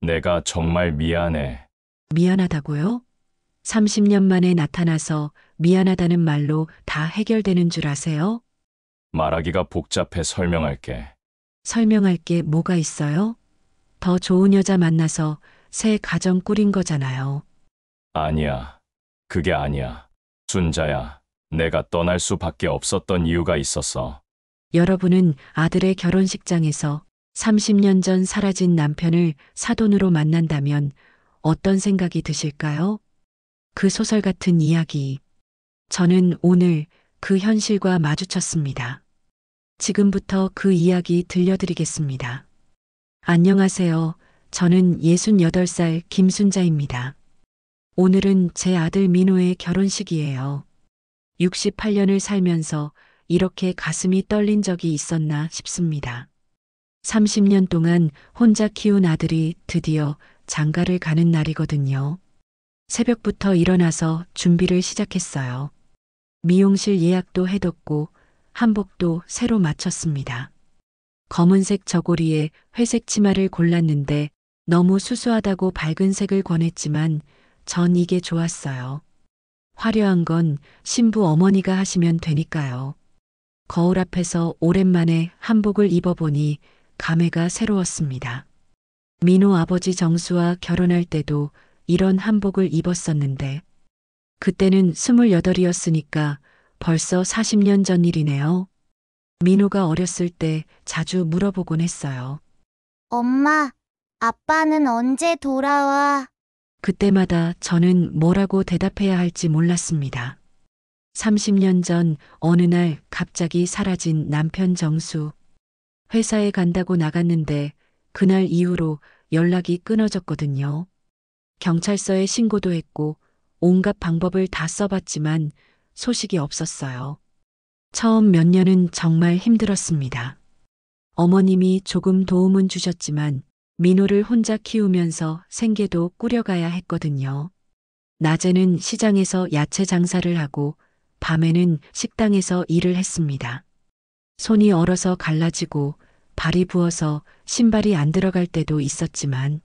내가 정말 미안해. 미안하다고요? 30년 만에 나타나서 미안하다는 말로 다 해결되는 줄 아세요? 말하기가 복잡해 설명할게. 설명할 게 뭐가 있어요? 더 좋은 여자 만나서 새 가정 꾸린 거잖아요. 아니야. 그게 아니야. 순자야, 내가 떠날 수밖에 없었던 이유가 있었어. 여러분은 아들의 결혼식장에서 30년 전 사라진 남편을 사돈으로 만난다면 어떤 생각이 드실까요? 그 소설 같은 이야기. 저는 오늘 그 현실과 마주쳤습니다. 지금부터 그 이야기 들려드리겠습니다. 안녕하세요. 저는 68살 김순자입니다. 오늘은 제 아들 민호의 결혼식이에요. 68년을 살면서 이렇게 가슴이 떨린 적이 있었나 싶습니다. 30년 동안 혼자 키운 아들이 드디어 장가를 가는 날이거든요. 새벽부터 일어나서 준비를 시작했어요. 미용실 예약도 해뒀고 한복도 새로 맞췄습니다. 검은색 저고리에 회색 치마를 골랐는데 너무 수수하다고 밝은 색을 권했지만 전 이게 좋았어요. 화려한 건 신부 어머니가 하시면 되니까요. 거울 앞에서 오랜만에 한복을 입어보니 감회가 새로웠습니다. 민호 아버지 정수와 결혼할 때도 이런 한복을 입었었는데 그때는 28이었으니까 벌써 40년 전 일이네요. 민호가 어렸을 때 자주 물어보곤 했어요. 엄마, 아빠는 언제 돌아와? 그때마다 저는 뭐라고 대답해야 할지 몰랐습니다. 30년 전 어느 날 갑자기 사라진 남편 정수. 회사에 간다고 나갔는데 그날 이후로 연락이 끊어졌거든요. 경찰서에 신고도 했고 온갖 방법을 다 써봤지만 소식이 없었어요. 처음 몇 년은 정말 힘들었습니다. 어머님이 조금 도움은 주셨지만 민호를 혼자 키우면서 생계도 꾸려가야 했거든요. 낮에는 시장에서 야채 장사를 하고 밤에는 식당에서 일을 했습니다. 손이 얼어서 갈라지고 발이 부어서 신발이 안 들어갈 때도 있었지만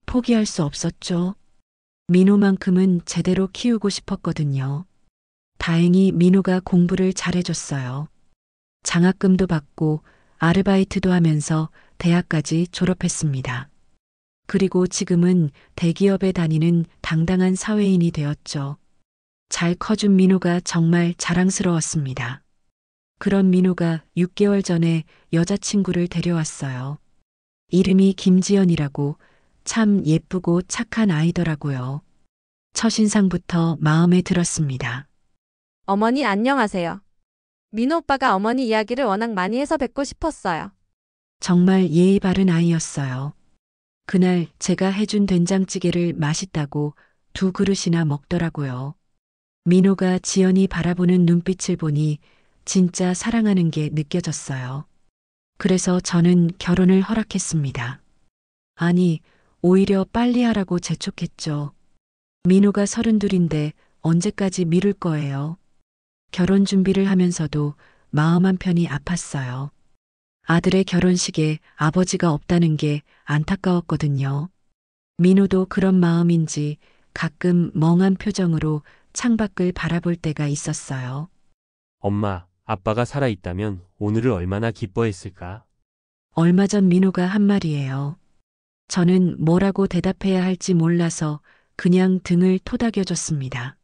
포기할 수 없었죠. 민호만큼은 제대로 키우고 싶었거든요. 다행히 민호가 공부를 잘해줬어요. 장학금도 받고 아르바이트도 하면서 대학까지 졸업했습니다. 그리고 지금은 대기업에 다니는 당당한 사회인이 되었죠. 잘 커준 민호가 정말 자랑스러웠습니다. 그런 민호가 6개월 전에 여자친구를 데려왔어요. 이름이 김지연이라고 참 예쁘고 착한 아이더라고요. 첫인상부터 마음에 들었습니다. 어머니 안녕하세요. 민호 오빠가 어머니 이야기를 워낙 많이 해서 뵙고 싶었어요. 정말 예의 바른 아이였어요. 그날 제가 해준 된장찌개를 맛있다고 2그릇이나 먹더라고요. 민호가 지연이 바라보는 눈빛을 보니 진짜 사랑하는 게 느껴졌어요. 그래서 저는 결혼을 허락했습니다. 아니, 오히려 빨리 하라고 재촉했죠. 민호가 32인데 언제까지 미룰 거예요. 결혼 준비를 하면서도 마음 한편이 아팠어요. 아들의 결혼식에 아버지가 없다는 게 안타까웠거든요. 민호도 그런 마음인지 가끔 멍한 표정으로 창밖을 바라볼 때가 있었어요. 엄마, 아빠가 살아있다면 오늘을 얼마나 기뻐했을까? 얼마 전 민호가 한 말이에요. 저는 뭐라고 대답해야 할지 몰라서 그냥 등을 토닥여줬습니다.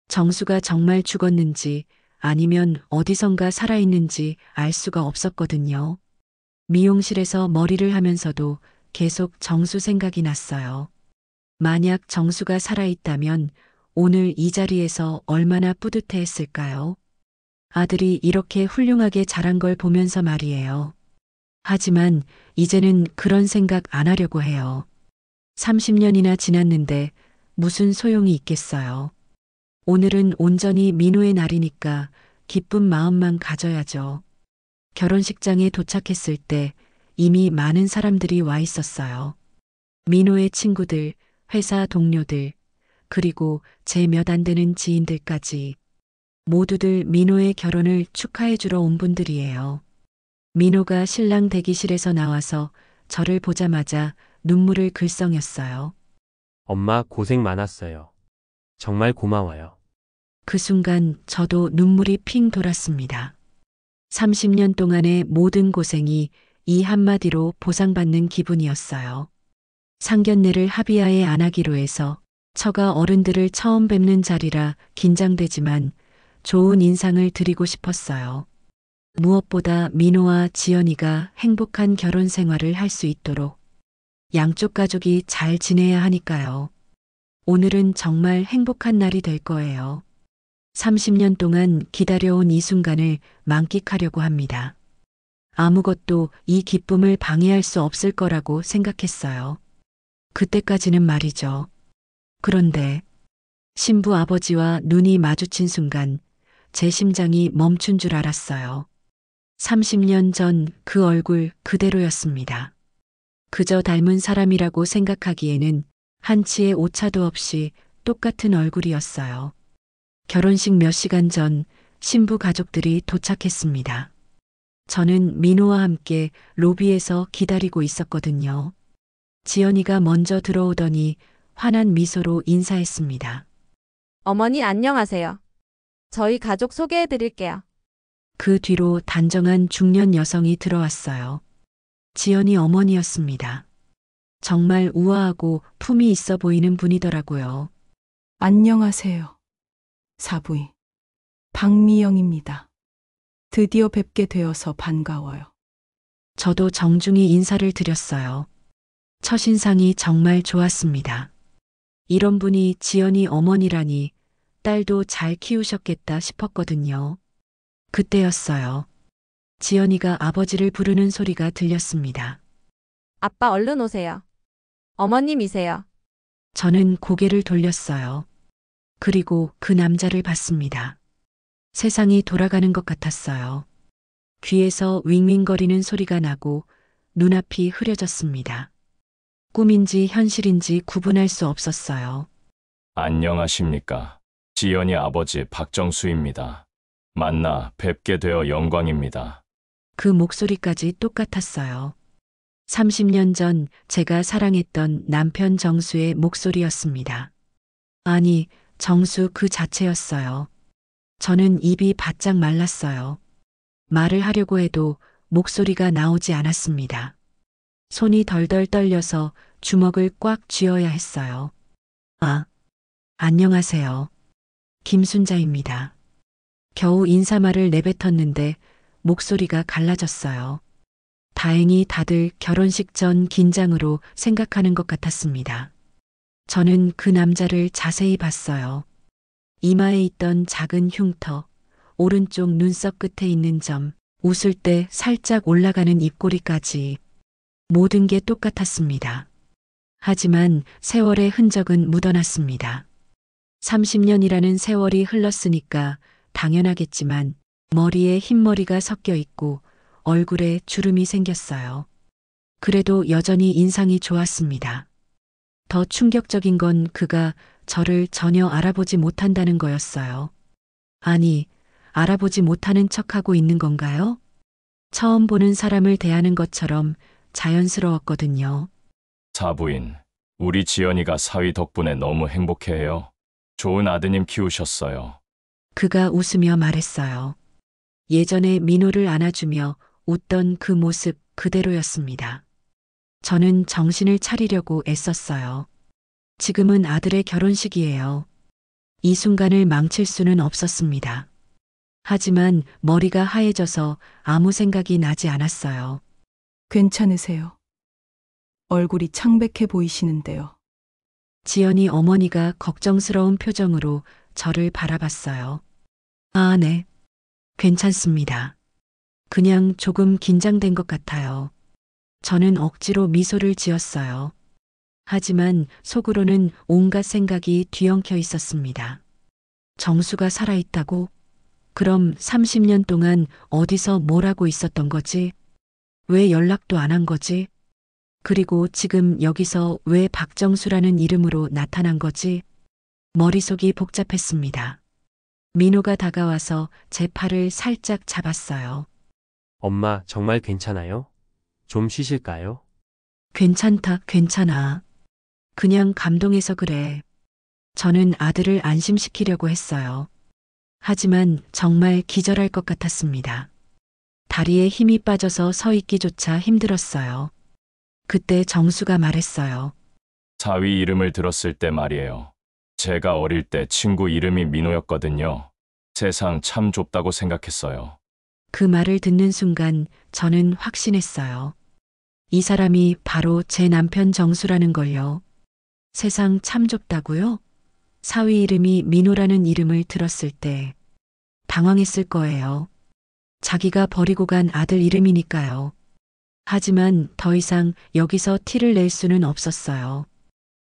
정수가 정말 죽었는지 아니면 어디선가 살아있는지 알 수가 없었거든요. 미용실에서 머리를 하면서도 계속 정수 생각이 났어요. 만약 정수가 살아있다면 오늘 이 자리에서 얼마나 뿌듯해 했을까요? 아들이 이렇게 훌륭하게 자란 걸 보면서 말이에요. 하지만 이제는 그런 생각 안 하려고 해요. 30년이나 지났는데 무슨 소용이 있겠어요. 오늘은 온전히 민호의 날이니까 기쁜 마음만 가져야죠. 결혼식장에 도착했을 때 이미 많은 사람들이 와 있었어요. 민호의 친구들, 회사 동료들, 그리고 제 몇 안 되는 지인들까지 모두들 민호의 결혼을 축하해 주러 온 분들이에요. 민호가 신랑 대기실에서 나와서 저를 보자마자 눈물을 글썽였어요. 엄마 고생 많았어요. 정말 고마워요. 그 순간 저도 눈물이 핑 돌았습니다. 30년 동안의 모든 고생이 이 한마디로 보상받는 기분이었어요. 상견례를 합의하에 안 하기로 해서 처가 어른들을 처음 뵙는 자리라 긴장되지만 좋은 인상을 드리고 싶었어요. 무엇보다 민호와 지연이가 행복한 결혼 생활을 할 수 있도록 양쪽 가족이 잘 지내야 하니까요. 오늘은 정말 행복한 날이 될 거예요. 30년 동안 기다려온 이 순간을 만끽하려고 합니다. 아무것도 이 기쁨을 방해할 수 없을 거라고 생각했어요. 그때까지는 말이죠. 그런데 신부 아버지와 눈이 마주친 순간 제 심장이 멈춘 줄 알았어요. 30년 전 그 얼굴 그대로였습니다. 그저 닮은 사람이라고 생각하기에는 한치의 오차도 없이 똑같은 얼굴이었어요. 결혼식 몇 시간 전 신부 가족들이 도착했습니다. 저는 민호와 함께 로비에서 기다리고 있었거든요. 지연이가 먼저 들어오더니 환한 미소로 인사했습니다. 어머니 안녕하세요. 저희 가족 소개해 드릴게요. 그 뒤로 단정한 중년 여성이 들어왔어요. 지연이 어머니였습니다. 정말 우아하고 품이 있어 보이는 분이더라고요. 안녕하세요. 사부인 박미영입니다. 드디어 뵙게 되어서 반가워요. 저도 정중히 인사를 드렸어요. 첫인상이 정말 좋았습니다. 이런 분이 지연이 어머니라니 딸도 잘 키우셨겠다 싶었거든요. 그때였어요. 지연이가 아버지를 부르는 소리가 들렸습니다. 아빠 얼른 오세요. 어머님이세요. 저는 고개를 돌렸어요. 그리고 그 남자를 봤습니다. 세상이 돌아가는 것 같았어요. 귀에서 윙윙거리는 소리가 나고 눈앞이 흐려졌습니다. 꿈인지 현실인지 구분할 수 없었어요. 안녕하십니까. 지연이 아버지 박정수입니다. 만나 뵙게 되어 영광입니다. 그 목소리까지 똑같았어요. 30년 전 제가 사랑했던 남편 정수의 목소리였습니다. 아니, 정수 그 자체였어요. 저는 입이 바짝 말랐어요. 말을 하려고 해도 목소리가 나오지 않았습니다. 손이 덜덜 떨려서 주먹을 꽉 쥐어야 했어요. 아, 안녕하세요. 김순자입니다. 겨우 인사말을 내뱉었는데 목소리가 갈라졌어요. 다행히 다들 결혼식 전 긴장으로 생각하는 것 같았습니다. 저는 그 남자를 자세히 봤어요. 이마에 있던 작은 흉터, 오른쪽 눈썹 끝에 있는 점, 웃을 때 살짝 올라가는 입꼬리까지 모든 게 똑같았습니다. 하지만 세월의 흔적은 묻어났습니다. 30년이라는 세월이 흘렀으니까 당연하겠지만 머리에 흰머리가 섞여 있고 얼굴에 주름이 생겼어요. 그래도 여전히 인상이 좋았습니다. 더 충격적인 건 그가 저를 전혀 알아보지 못한다는 거였어요. 아니, 알아보지 못하는 척하고 있는 건가요? 처음 보는 사람을 대하는 것처럼 자연스러웠거든요. 사부인, 우리 지연이가 사위 덕분에 너무 행복해해요. 좋은 아드님 키우셨어요. 그가 웃으며 말했어요. 예전에 민호를 안아주며 웃던 그 모습 그대로였습니다. 저는 정신을 차리려고 애썼어요. 지금은 아들의 결혼식이에요. 이 순간을 망칠 수는 없었습니다. 하지만 머리가 하얘져서 아무 생각이 나지 않았어요. 괜찮으세요? 얼굴이 창백해 보이시는데요. 지연이 어머니가 걱정스러운 표정으로 저를 바라봤어요. 아, 네. 괜찮습니다. 그냥 조금 긴장된 것 같아요. 저는 억지로 미소를 지었어요. 하지만 속으로는 온갖 생각이 뒤엉켜 있었습니다. 정수가 살아있다고? 그럼 30년 동안 어디서 뭘 하고 있었던 거지? 왜 연락도 안 한 거지? 그리고 지금 여기서 왜 박정수라는 이름으로 나타난 거지? 머릿속이 복잡했습니다. 민호가 다가와서 제 팔을 살짝 잡았어요. 엄마 정말 괜찮아요? 좀 쉬실까요? 괜찮다, 괜찮아. 그냥 감동해서 그래. 저는 아들을 안심시키려고 했어요. 하지만 정말 기절할 것 같았습니다. 다리에 힘이 빠져서 서 있기조차 힘들었어요. 그때 정수가 말했어요. 사위 이름을 들었을 때 말이에요. 제가 어릴 때 친구 이름이 민호였거든요. 세상 참 좁다고 생각했어요. 그 말을 듣는 순간 저는 확신했어요. 이 사람이 바로 제 남편 정수라는 걸요. 세상 참 좁다고요? 사위 이름이 민호라는 이름을 들었을 때 당황했을 거예요. 자기가 버리고 간 아들 이름이니까요. 하지만 더 이상 여기서 티를 낼 수는 없었어요.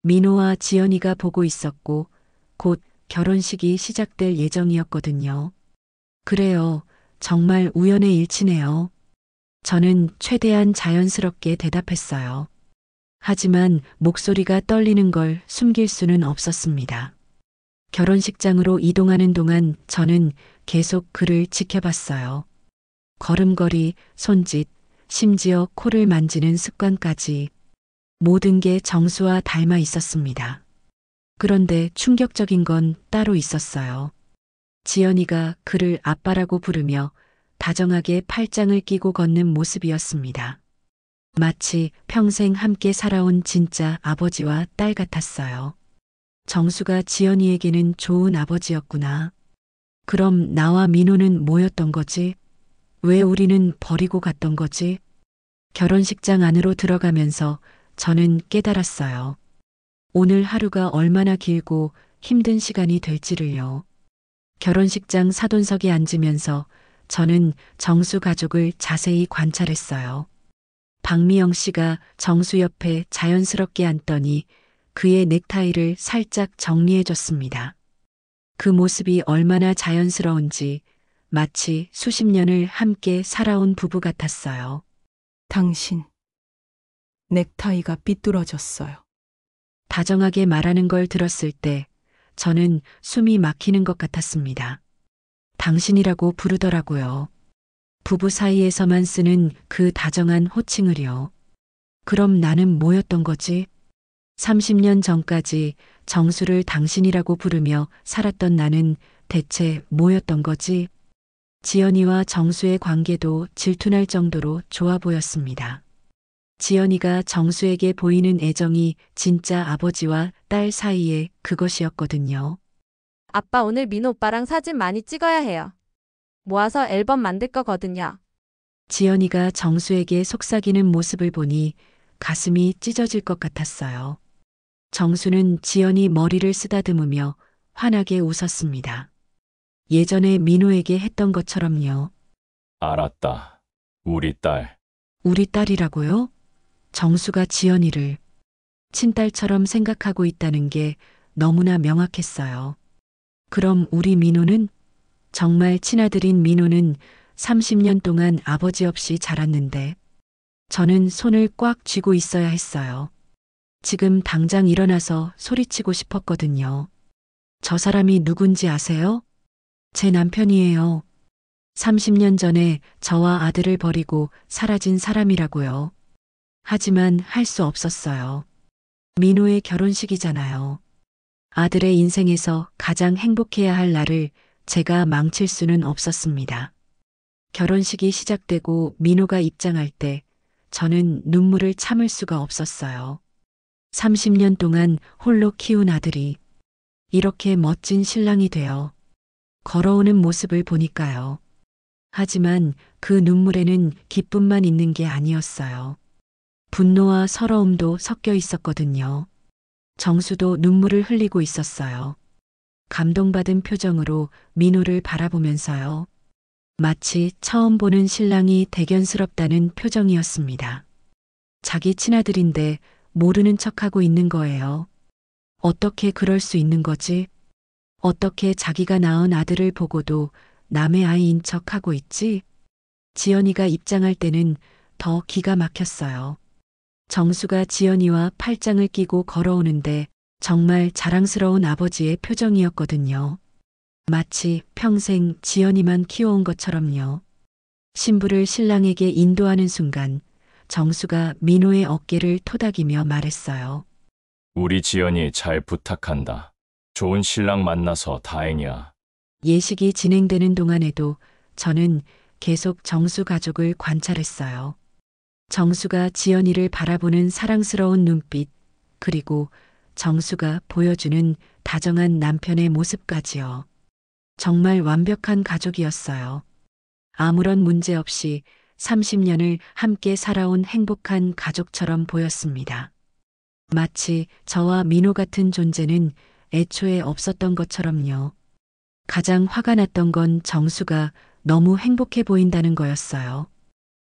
민호와 지연이가 보고 있었고 곧 결혼식이 시작될 예정이었거든요. 그래요. 정말 우연의 일치네요. 저는 최대한 자연스럽게 대답했어요. 하지만 목소리가 떨리는 걸 숨길 수는 없었습니다. 결혼식장으로 이동하는 동안 저는 계속 그를 지켜봤어요. 걸음걸이, 손짓, 심지어 코를 만지는 습관까지 모든 게 정수와 닮아 있었습니다. 그런데 충격적인 건 따로 있었어요. 지연이가 그를 아빠라고 부르며 다정하게 팔짱을 끼고 걷는 모습이었습니다. 마치 평생 함께 살아온 진짜 아버지와 딸 같았어요. 정수가 지연이에게는 좋은 아버지였구나. 그럼 나와 민호는 뭐였던 거지? 왜 우리는 버리고 갔던 거지? 결혼식장 안으로 들어가면서 저는 깨달았어요. 오늘 하루가 얼마나 길고 힘든 시간이 될지를요. 결혼식장 사돈석에 앉으면서 저는 정수 가족을 자세히 관찰했어요. 박미영 씨가 정수 옆에 자연스럽게 앉더니 그의 넥타이를 살짝 정리해줬습니다. 그 모습이 얼마나 자연스러운지 마치 수십 년을 함께 살아온 부부 같았어요. 당신, 넥타이가 삐뚤어졌어요. 다정하게 말하는 걸 들었을 때 저는 숨이 막히는 것 같았습니다. 당신이라고 부르더라고요. 부부 사이에서만 쓰는 그 다정한 호칭을요. 그럼 나는 뭐였던 거지? 30년 전까지 정수를 당신이라고 부르며 살았던 나는 대체 뭐였던 거지? 지연이와 정수의 관계도 질투날 정도로 좋아 보였습니다. 지연이가 정수에게 보이는 애정이 진짜 아버지와 딸 사이의 그것이었거든요. 아빠 오늘 민호 오빠랑 사진 많이 찍어야 해요. 모아서 앨범 만들 거거든요. 지연이가 정수에게 속삭이는 모습을 보니 가슴이 찢어질 것 같았어요. 정수는 지연이 머리를 쓰다듬으며 환하게 웃었습니다. 예전에 민호에게 했던 것처럼요. 알았다. 우리 딸. 우리 딸이라고요? 정수가 지연이를 친딸처럼 생각하고 있다는 게 너무나 명확했어요. 그럼 우리 민호는? 정말 친아들인 민호는 30년 동안 아버지 없이 자랐는데 저는 손을 꽉 쥐고 있어야 했어요. 지금 당장 일어나서 소리치고 싶었거든요. 저 사람이 누군지 아세요? 제 남편이에요. 30년 전에 저와 아들을 버리고 사라진 사람이라고요. 하지만 할 수 없었어요. 민호의 결혼식이잖아요. 아들의 인생에서 가장 행복해야 할 날을 제가 망칠 수는 없었습니다. 결혼식이 시작되고 민호가 입장할 때 저는 눈물을 참을 수가 없었어요. 30년 동안 홀로 키운 아들이 이렇게 멋진 신랑이 되어 걸어오는 모습을 보니까요. 하지만 그 눈물에는 기쁨만 있는 게 아니었어요. 분노와 서러움도 섞여 있었거든요. 정수도 눈물을 흘리고 있었어요. 감동받은 표정으로 민호를 바라보면서요. 마치 처음 보는 신랑이 대견스럽다는 표정이었습니다. 자기 친아들인데 모르는 척하고 있는 거예요. 어떻게 그럴 수 있는 거지? 어떻게 자기가 낳은 아들을 보고도 남의 아이인 척하고 있지? 지연이가 입장할 때는 더 기가 막혔어요. 정수가 지연이와 팔짱을 끼고 걸어오는데 정말 자랑스러운 아버지의 표정이었거든요. 마치 평생 지연이만 키워온 것처럼요. 신부를 신랑에게 인도하는 순간 정수가 민호의 어깨를 토닥이며 말했어요. 우리 지연이 잘 부탁한다. 좋은 신랑 만나서 다행이야. 예식이 진행되는 동안에도 저는 계속 정수 가족을 관찰했어요. 정수가 지연이를 바라보는 사랑스러운 눈빛, 그리고 정수가 보여주는 다정한 남편의 모습까지요. 정말 완벽한 가족이었어요. 아무런 문제 없이 30년을 함께 살아온 행복한 가족처럼 보였습니다. 마치 저와 민호 같은 존재는 애초에 없었던 것처럼요. 가장 화가 났던 건 정수가 너무 행복해 보인다는 거였어요.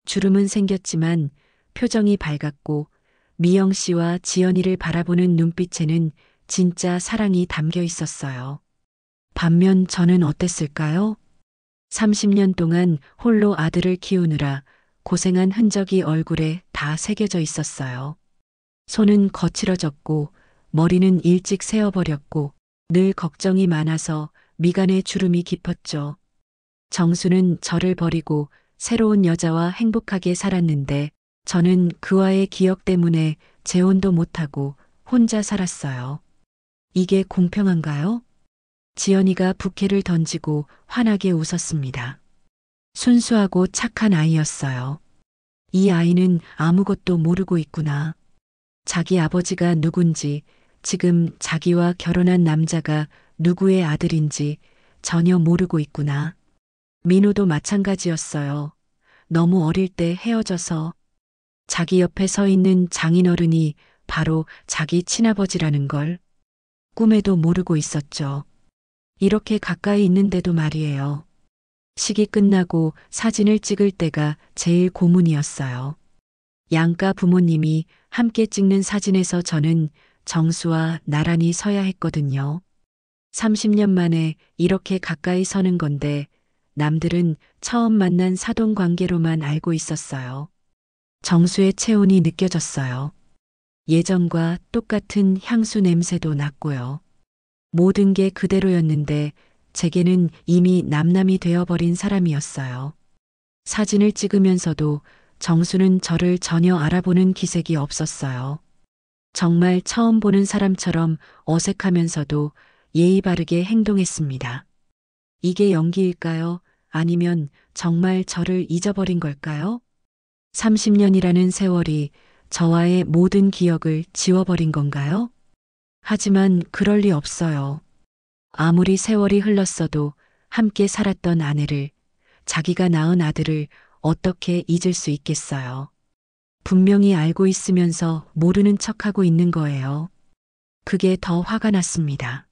주름은 생겼지만 표정이 밝았고 미영 씨와 지연이를 바라보는 눈빛에는 진짜 사랑이 담겨 있었어요. 반면 저는 어땠을까요? 30년 동안 홀로 아들을 키우느라 고생한 흔적이 얼굴에 다 새겨져 있었어요. 손은 거칠어졌고 머리는 일찍 새어버렸고 늘 걱정이 많아서 미간에 주름이 깊었죠. 정수는 저를 버리고 새로운 여자와 행복하게 살았는데 저는 그와의 기억 때문에 재혼도 못하고 혼자 살았어요. 이게 공평한가요? 지연이가 부케를 던지고 환하게 웃었습니다. 순수하고 착한 아이였어요. 이 아이는 아무것도 모르고 있구나. 자기 아버지가 누군지, 지금 자기와 결혼한 남자가 누구의 아들인지 전혀 모르고 있구나. 민호도 마찬가지였어요. 너무 어릴 때 헤어져서 자기 옆에 서 있는 장인어른이 바로 자기 친아버지라는 걸 꿈에도 모르고 있었죠. 이렇게 가까이 있는데도 말이에요. 식이 끝나고 사진을 찍을 때가 제일 고문이었어요. 양가 부모님이 함께 찍는 사진에서 저는 정수와 나란히 서야 했거든요. 30년 만에 이렇게 가까이 서는 건데 남들은 처음 만난 사돈 관계로만 알고 있었어요. 정수의 체온이 느껴졌어요. 예전과 똑같은 향수 냄새도 났고요. 모든 게 그대로였는데 제게는 이미 남남이 되어버린 사람이었어요. 사진을 찍으면서도 정수는 저를 전혀 알아보는 기색이 없었어요. 정말 처음 보는 사람처럼 어색하면서도 예의 바르게 행동했습니다. 이게 연기일까요? 아니면 정말 저를 잊어버린 걸까요? 30년이라는 세월이 저와의 모든 기억을 지워버린 건가요? 하지만 그럴 리 없어요. 아무리 세월이 흘렀어도 함께 살았던 아내를, 자기가 낳은 아들을 어떻게 잊을 수 있겠어요. 분명히 알고 있으면서 모르는 척하고 있는 거예요. 그게 더 화가 났습니다.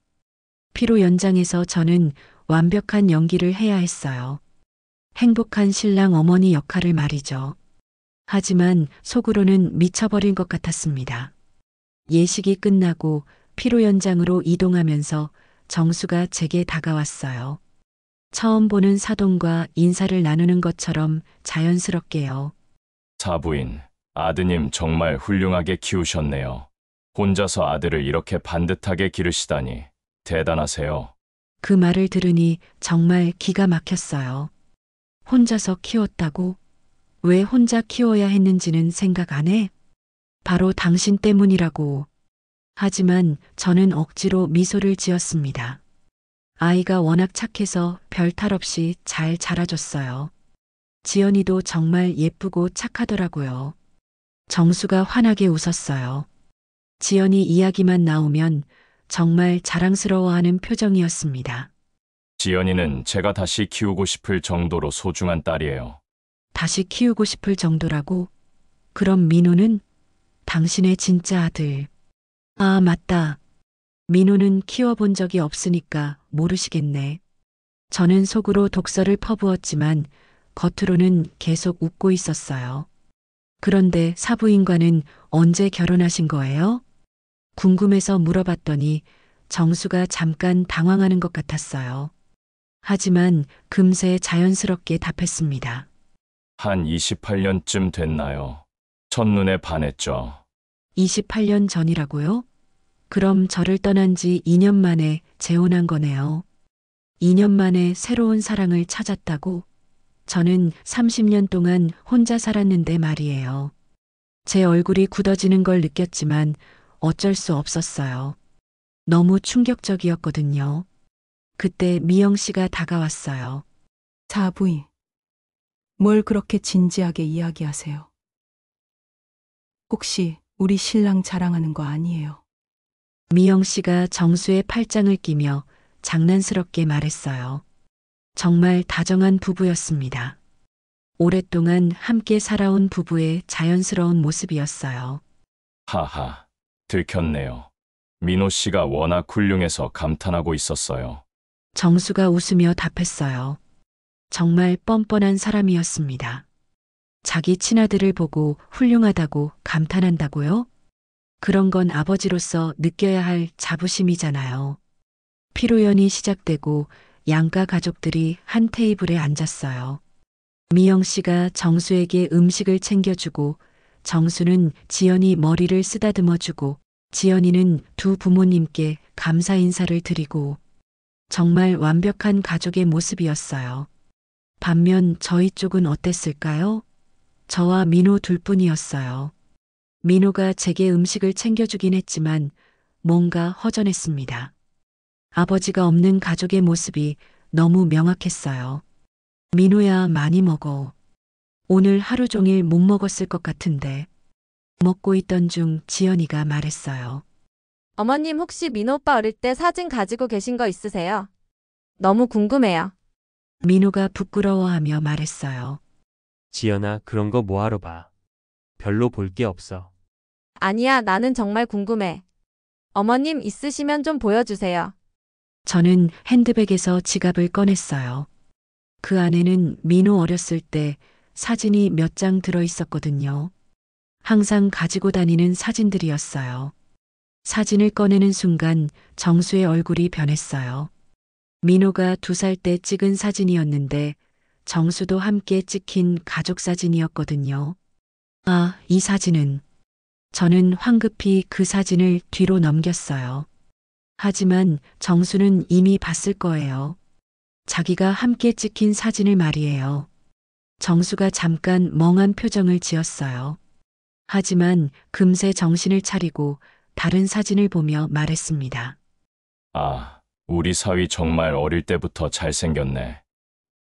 피로 연장에서 저는 완벽한 연기를 해야 했어요. 행복한 신랑 어머니 역할을 말이죠. 하지만 속으로는 미쳐버린 것 같았습니다. 예식이 끝나고 피로 연장으로 이동하면서 정수가 제게 다가왔어요. 처음 보는 사돈과 인사를 나누는 것처럼 자연스럽게요. 사부인, 아드님 정말 훌륭하게 키우셨네요. 혼자서 아들을 이렇게 반듯하게 기르시다니 대단하세요. 그 말을 들으니 정말 기가 막혔어요. 혼자서 키웠다고? 왜 혼자 키워야 했는지는 생각 안 해? 바로 당신 때문이라고. 하지만 저는 억지로 미소를 지었습니다. 아이가 워낙 착해서 별 탈 없이 잘 자라줬어요. 지연이도 정말 예쁘고 착하더라고요. 정수가 환하게 웃었어요. 지연이 이야기만 나오면 정말 자랑스러워하는 표정이었습니다. 지연이는 제가 다시 키우고 싶을 정도로 소중한 딸이에요. 다시 키우고 싶을 정도라고? 그럼 민호는? 당신의 진짜 아들. 아, 맞다. 민호는 키워본 적이 없으니까 모르시겠네. 저는 속으로 독서를 퍼부었지만 겉으로는 계속 웃고 있었어요. 그런데 사부인과는 언제 결혼하신 거예요? 궁금해서 물어봤더니 정수가 잠깐 당황하는 것 같았어요. 하지만 금세 자연스럽게 답했습니다. 한 28년쯤 됐나요? 첫눈에 반했죠. 28년 전이라고요? 그럼 저를 떠난 지 2년 만에 재혼한 거네요. 2년 만에 새로운 사랑을 찾았다고? 저는 30년 동안 혼자 살았는데 말이에요. 제 얼굴이 굳어지는 걸 느꼈지만 어쩔 수 없었어요. 너무 충격적이었거든요. 그때 미영 씨가 다가왔어요. 사부인, 뭘 그렇게 진지하게 이야기하세요? 혹시 우리 신랑 자랑하는 거 아니에요? 미영 씨가 정수의 팔짱을 끼며 장난스럽게 말했어요. 정말 다정한 부부였습니다. 오랫동안 함께 살아온 부부의 자연스러운 모습이었어요. 하하, 들켰네요. 민호 씨가 워낙 훌륭해서 감탄하고 있었어요. 정수가 웃으며 답했어요. 정말 뻔뻔한 사람이었습니다. 자기 친아들을 보고 훌륭하다고 감탄한다고요? 그런 건 아버지로서 느껴야 할 자부심이잖아요. 피로연이 시작되고 양가 가족들이 한 테이블에 앉았어요. 미영 씨가 정수에게 음식을 챙겨주고 정수는 지연이 머리를 쓰다듬어주고 지연이는 두 부모님께 감사 인사를 드리고 정말 완벽한 가족의 모습이었어요. 반면 저희 쪽은 어땠을까요? 저와 민호 둘뿐이었어요. 민호가 제게 음식을 챙겨주긴 했지만 뭔가 허전했습니다. 아버지가 없는 가족의 모습이 너무 명확했어요. 민호야, 많이 먹어. 오늘 하루 종일 못 먹었을 것 같은데. 먹고 있던 중 지연이가 말했어요. 어머님 혹시 민호 오빠 어릴 때 사진 가지고 계신 거 있으세요? 너무 궁금해요. 민호가 부끄러워하며 말했어요. 지연아, 그런 거 뭐하러 봐. 별로 볼 게 없어. 아니야, 나는 정말 궁금해. 어머님 있으시면 좀 보여주세요. 저는 핸드백에서 지갑을 꺼냈어요. 그 안에는 민호 어렸을 때 사진이 몇 장 들어 있었거든요. 항상 가지고 다니는 사진들이었어요. 사진을 꺼내는 순간 정수의 얼굴이 변했어요. 민호가 2살 때 찍은 사진이었는데 정수도 함께 찍힌 가족 사진이었거든요. 아, 이 사진은. 저는 황급히 그 사진을 뒤로 넘겼어요. 하지만 정수는 이미 봤을 거예요. 자기가 함께 찍힌 사진을 말이에요. 정수가 잠깐 멍한 표정을 지었어요. 하지만 금세 정신을 차리고 다른 사진을 보며 말했습니다. 아, 우리 사위 정말 어릴 때부터 잘생겼네.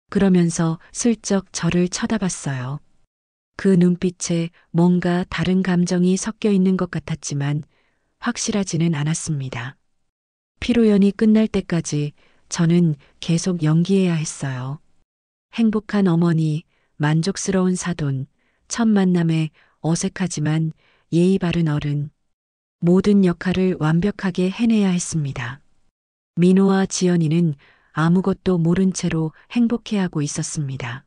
그러면서 슬쩍 저를 쳐다봤어요. 그 눈빛에 뭔가 다른 감정이 섞여 있는 것 같았지만 확실하지는 않았습니다. 피로연이 끝날 때까지 저는 계속 연기해야 했어요. 행복한 어머니, 만족스러운 사돈, 첫 만남에 어색하지만 예의 바른 어른. 모든 역할을 완벽하게 해내야 했습니다. 민호와 지연이는 아무것도 모른 채로 행복해하고 있었습니다.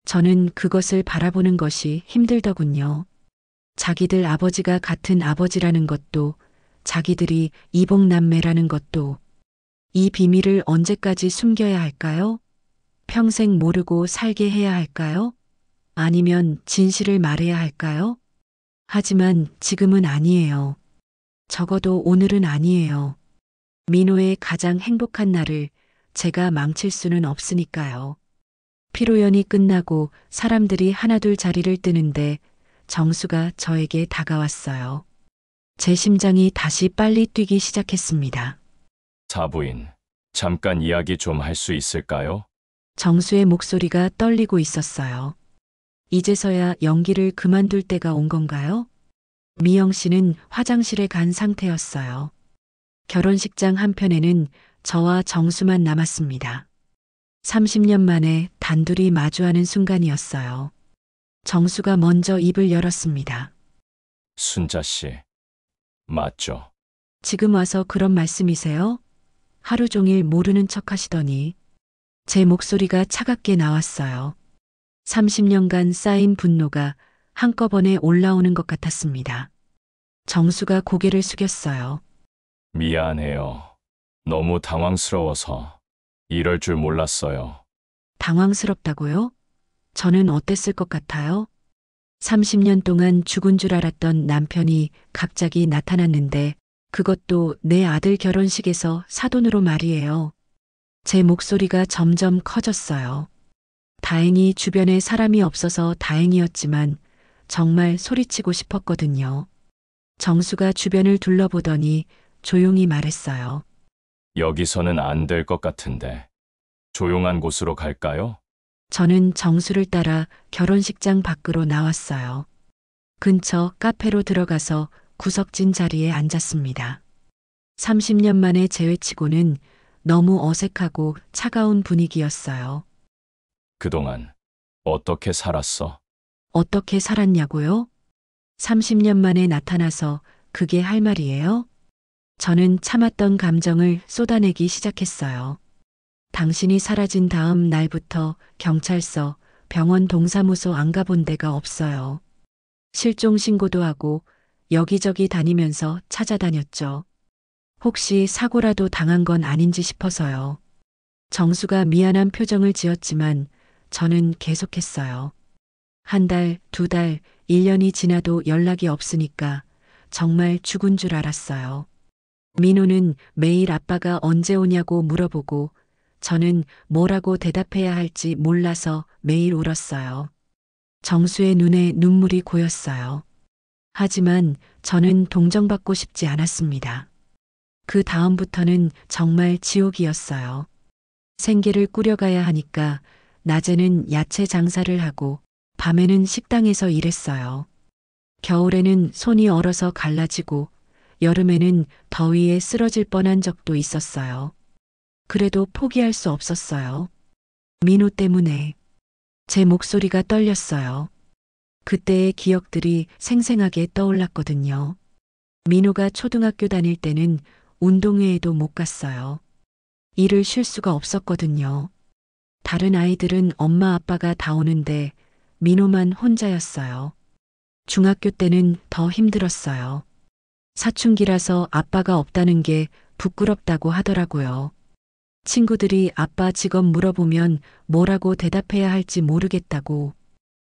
저는 그것을 바라보는 것이 힘들더군요. 자기들 아버지가 같은 아버지라는 것도, 자기들이 이복남매라는 것도, 이 비밀을 언제까지 숨겨야 할까요? 평생 모르고 살게 해야 할까요? 아니면 진실을 말해야 할까요? 하지만 지금은 아니에요. 적어도 오늘은 아니에요. 민호의 가장 행복한 날을 제가 망칠 수는 없으니까요. 피로연이 끝나고 사람들이 하나둘 자리를 뜨는데 정수가 저에게 다가왔어요. 제 심장이 다시 빨리 뛰기 시작했습니다. 사부인, 잠깐 이야기 좀 할 수 있을까요? 정수의 목소리가 떨리고 있었어요. 이제서야 연기를 그만둘 때가 온 건가요? 미영 씨는 화장실에 간 상태였어요. 결혼식장 한편에는 저와 정수만 남았습니다. 30년 만에 단둘이 마주하는 순간이었어요. 정수가 먼저 입을 열었습니다. 순자 씨, 맞죠? 지금 와서 그런 말씀이세요? 하루 종일 모르는 척 하시더니 제 목소리가 차갑게 나왔어요. 30년간 쌓인 분노가 한꺼번에 올라오는 것 같았습니다. 정수가 고개를 숙였어요. 미안해요. 너무 당황스러워서 이럴 줄 몰랐어요. 당황스럽다고요? 저는 어땠을 것 같아요? 30년 동안 죽은 줄 알았던 남편이 갑자기 나타났는데 그것도 내 아들 결혼식에서 사돈으로 말이에요. 제 목소리가 점점 커졌어요. 다행히 주변에 사람이 없어서 다행이었지만 정말 소리치고 싶었거든요. 정수가 주변을 둘러보더니 조용히 말했어요. 여기서는 안 될 것 같은데. 조용한 곳으로 갈까요? 저는 정수를 따라 결혼식장 밖으로 나왔어요. 근처 카페로 들어가서 구석진 자리에 앉았습니다. 30년 만에 재회치고는 너무 어색하고 차가운 분위기였어요. 그동안 어떻게 살았어? 어떻게 살았냐고요? 30년 만에 나타나서 그게 할 말이에요? 저는 참았던 감정을 쏟아내기 시작했어요. 당신이 사라진 다음 날부터 경찰서, 병원 동사무소 안 가본 데가 없어요. 실종 신고도 하고 여기저기 다니면서 찾아다녔죠. 혹시 사고라도 당한 건 아닌지 싶어서요. 정수가 미안한 표정을 지었지만 저는 계속했어요. 한 달, 두 달, 1년이 지나도 연락이 없으니까 정말 죽은 줄 알았어요. 민호는 매일 아빠가 언제 오냐고 물어보고 저는 뭐라고 대답해야 할지 몰라서 매일 울었어요. 정수의 눈에 눈물이 고였어요. 하지만 저는 동정받고 싶지 않았습니다. 그 다음부터는 정말 지옥이었어요. 생계를 꾸려가야 하니까 낮에는 야채 장사를 하고 밤에는 식당에서 일했어요. 겨울에는 손이 얼어서 갈라지고 여름에는 더위에 쓰러질 뻔한 적도 있었어요. 그래도 포기할 수 없었어요. 민호 때문에 제 목소리가 떨렸어요. 그때의 기억들이 생생하게 떠올랐거든요. 민호가 초등학교 다닐 때는 운동회에도 못 갔어요. 일을 쉴 수가 없었거든요. 다른 아이들은 엄마 아빠가 다 오는데 민호만 혼자였어요. 중학교 때는 더 힘들었어요. 사춘기라서 아빠가 없다는 게 부끄럽다고 하더라고요. 친구들이 아빠 직업 물어보면 뭐라고 대답해야 할지 모르겠다고.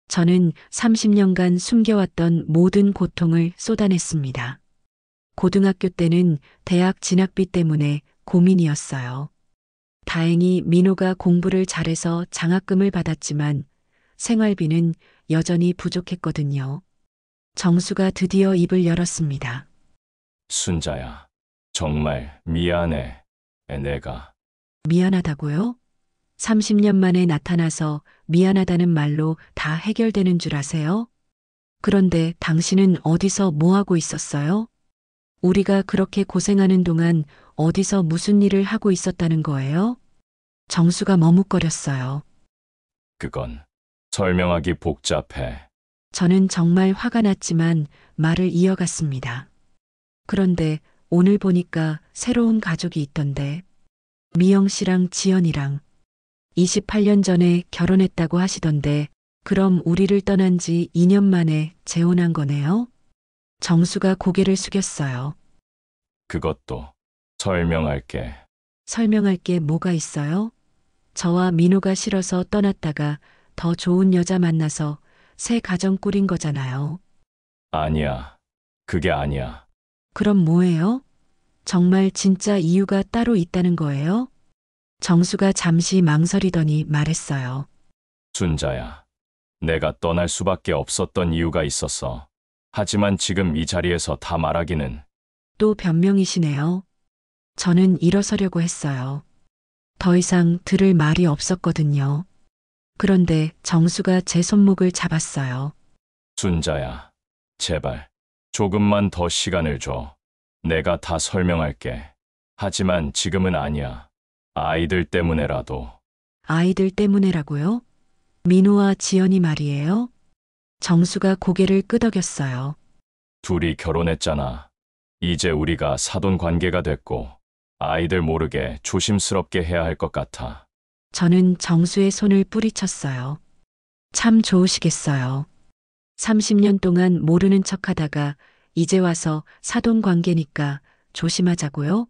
저는 30년간 숨겨왔던 모든 고통을 쏟아냈습니다. 고등학교 때는 대학 진학비 때문에 고민이었어요. 다행히 민호가 공부를 잘해서 장학금을 받았지만 생활비는 여전히 부족했거든요. 정수가 드디어 입을 열었습니다. 순자야, 정말 미안해. 내가. 미안하다고요? 30년 만에 나타나서 미안하다는 말로 다 해결되는 줄 아세요? 그런데 당신은 어디서 뭐 하고 있었어요? 우리가 그렇게 고생하는 동안 어디서 무슨 일을 하고 있었다는 거예요? 정수가 머뭇거렸어요. 그건 설명하기 복잡해. 저는 정말 화가 났지만 말을 이어갔습니다. 그런데 오늘 보니까 새로운 가족이 있던데. 미영 씨랑 지연이랑 28년 전에 결혼했다고 하시던데 그럼 우리를 떠난 지 2년 만에 재혼한 거네요? 정수가 고개를 숙였어요. 그것도 설명할게. 설명할 게 뭐가 있어요? 저와 민호가 싫어서 떠났다가 더 좋은 여자 만나서 새 가정 꾸린 거잖아요. 아니야. 그게 아니야. 그럼 뭐예요? 정말 진짜 이유가 따로 있다는 거예요? 정수가 잠시 망설이더니 말했어요. 순자야, 내가 떠날 수밖에 없었던 이유가 있었어. 하지만 지금 이 자리에서 다 말하기는. 또 변명이시네요. 저는 일어서려고 했어요. 더 이상 들을 말이 없었거든요. 그런데 정수가 제 손목을 잡았어요. 순자야, 제발 조금만 더 시간을 줘. 내가 다 설명할게. 하지만 지금은 아니야. 아이들 때문에라도. 아이들 때문에라고요? 민호와 지연이 말이에요? 정수가 고개를 끄덕였어요. 둘이 결혼했잖아. 이제 우리가 사돈 관계가 됐고 아이들 모르게 조심스럽게 해야 할 것 같아. 저는 정수의 손을 뿌리쳤어요. 참 좋으시겠어요. 30년 동안 모르는 척하다가 이제 와서 사돈 관계니까 조심하자고요?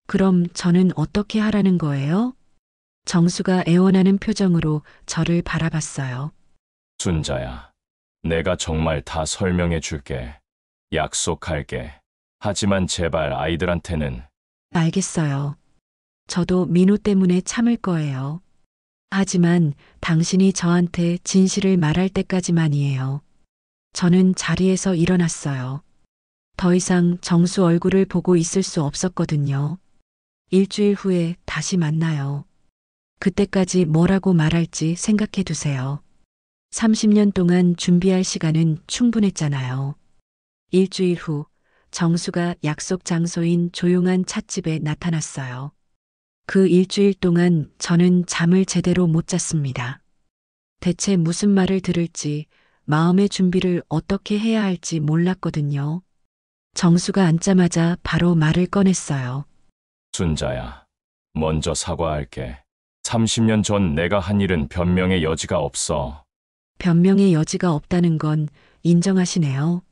그럼 저는 어떻게 하라는 거예요? 정수가 애원하는 표정으로 저를 바라봤어요. 순자야, 내가 정말 다 설명해 줄게. 약속할게. 하지만 제발 아이들한테는. 알겠어요. 저도 민호 때문에 참을 거예요. 하지만 당신이 저한테 진실을 말할 때까지만이에요. 저는 자리에서 일어났어요. 더 이상 정수 얼굴을 보고 있을 수 없었거든요. 일주일 후에 다시 만나요. 그때까지 뭐라고 말할지 생각해 두세요. 30년 동안 준비할 시간은 충분했잖아요. 일주일 후 정수가 약속 장소인 조용한 찻집에 나타났어요. 그 일주일 동안 저는 잠을 제대로 못 잤습니다. 대체 무슨 말을 들을지, 마음의 준비를 어떻게 해야 할지 몰랐거든요. 정수가 앉자마자 바로 말을 꺼냈어요. 순자야, 먼저 사과할게. 30년 전 내가 한 일은 변명의 여지가 없어. 변명의 여지가 없다는 건 인정하시네요.